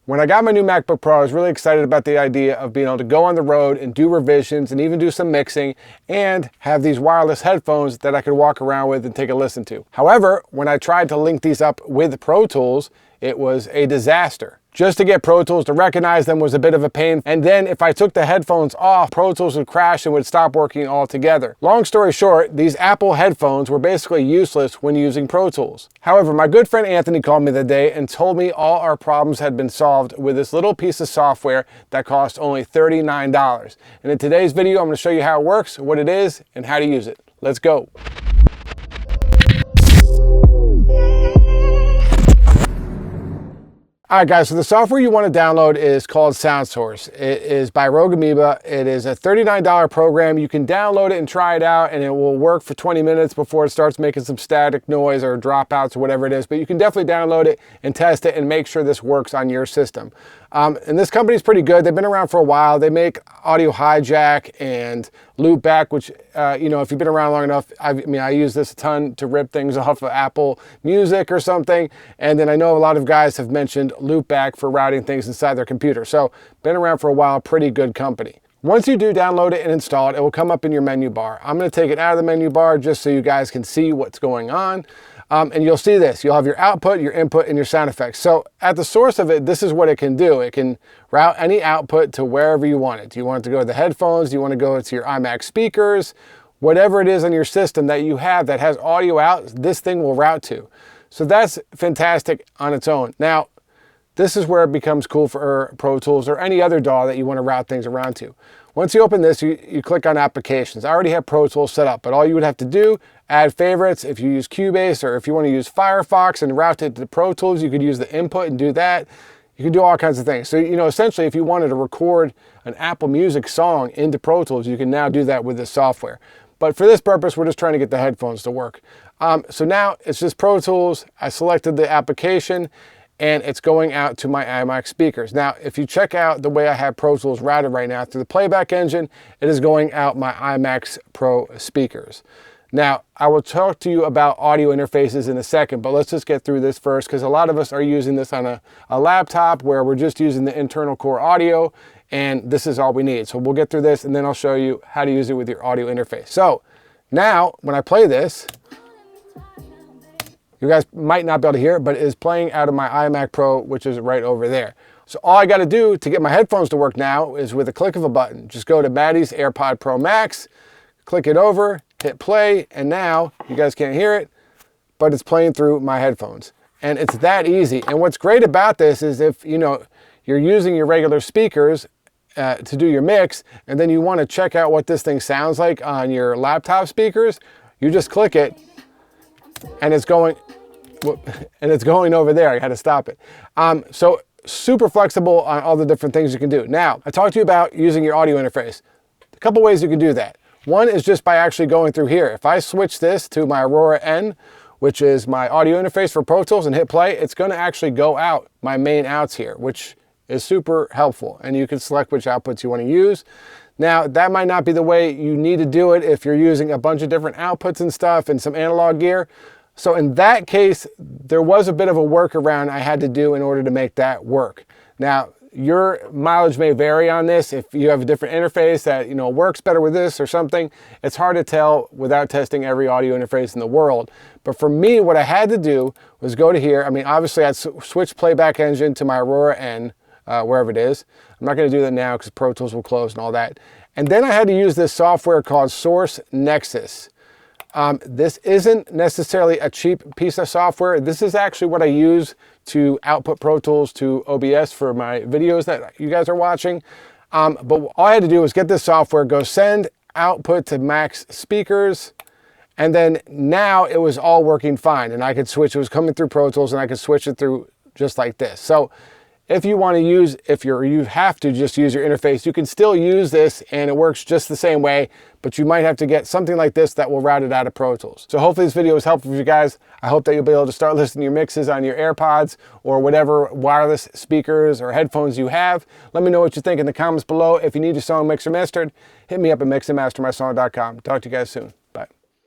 When I got my new MacBook Pro, I was really excited about the idea of being able to go on the road and do revisions and even do some mixing and have these wireless headphones that I could walk around with and take a listen to. However, when I tried to link these up with Pro Tools, it was a disaster. Just to get Pro Tools to recognize them was a bit of a pain, and then if I took the headphones off, Pro Tools would crash and would stop working altogether. Long story short, these Apple headphones were basically useless when using Pro Tools. However, my good friend Anthony called me the day and told me all our problems had been solved with this little piece of software that cost only $39. And in today's video, I'm going to show you how it works, what it is, and how to use it. Let's go. All right, guys, so the software you want to download is called SoundSource. It is by Rogue Amoeba. It is a $39 program. You can download it and try it out, and it will work for 20 minutes before it starts making some static noise or dropouts or whatever it is. But you can definitely download it and test it and make sure this works on your system. And this company is pretty good. They've been around for a while. They make audio hijack and loopback, which, you know, if you've been around long enough, I use this a ton to rip things off of Apple Music or something. And then I know a lot of guys have mentioned loopback for routing things inside their computer. So been around for a while, pretty good company. Once you do download it and install it, it will come up in your menu bar. I'm going to take it out of the menu bar just so you guys can see what's going on. And you'll see this. You'll have your output, your input, and your sound effects. So at the source of it, this is what it can do. It can route any output to wherever you want it. Do you want it to go to the headphones? Do you want to go to your iMac speakers? Whatever it is on your system that you have that has audio out, this thing will route to. So that's fantastic on its own. Now, this is where it becomes cool for Pro Tools or any other DAW that you want to route things around to. Once you open this, you click on Applications. I already have Pro Tools set up, but all you would have to do, add favorites. If you use Cubase or if you want to use Firefox and route it to Pro Tools, you could use the input and do that. You can do all kinds of things. So, you know, essentially, if you wanted to record an Apple Music song into Pro Tools, you can now do that with this software. But for this purpose, we're just trying to get the headphones to work. So now it's just Pro Tools. I selected the application, and it's going out to my iMac speakers. Now, if you check out the way I have Pro Tools routed right now through the playback engine, it is going out my iMac Pro speakers. Now, I will talk to you about audio interfaces in a second, but let's just get through this first, because a lot of us are using this on a laptop where we're just using the internal core audio, and this is all we need. So we'll get through this, and then I'll show you how to use it with your audio interface. So now, when I play this, you guys might not be able to hear it, but it is playing out of my iMac Pro, which is right over there. So all I got to do to get my headphones to work now is with a click of a button. Just go to Matty's AirPod Pro Max, click it over, hit play, and now you guys can't hear it, but it's playing through my headphones. And it's that easy. And what's great about this is if, you know, you're using your regular speakers to do your mix, and then you want to check out what this thing sounds like on your laptop speakers, you just click it, and it's going over there. I had to stop it. So super flexible on all the different things you can do. Now, I talked to you about using your audio interface. A couple ways you can do that. One is just by actually going through here. If I switch this to my Aurora N, which is my audio interface for Pro Tools, and hit play, it's going to actually go out my main outs here, which is super helpful. And you can select which outputs you want to use. Now, that might not be the way you need to do it if you're using a bunch of different outputs and stuff and some analog gear. So in that case, there was a bit of a workaround I had to do in order to make that work. Now, your mileage may vary on this. If you have a different interface that, you know, works better with this or something, it's hard to tell without testing every audio interface in the world. But for me, what I had to do was go to here. I mean, obviously, I'd switch playback engine to my Aurora N, wherever it is. I'm not going to do that now because Pro Tools will close and all that. And then I had to use this software called Source Nexus. This isn't necessarily a cheap piece of software. This is actually what I use to output Pro Tools to OBS for my videos that you guys are watching. But all I had to do was get this software, go send output to Mac's speakers, and then now it was all working fine. And I could switch, it was coming through Pro Tools, and I could switch it through just like this. So if you want to use, you have to just use your interface, you can still use this and it works just the same way, but you might have to get something like this that will route it out of Pro Tools. So hopefully this video was helpful for you guys. I hope that you'll be able to start listening to your mixes on your AirPods or whatever wireless speakers or headphones you have. Let me know what you think in the comments below. If you need your song mixed or mastered, hit me up at mixandmastermysong.com. Talk to you guys soon.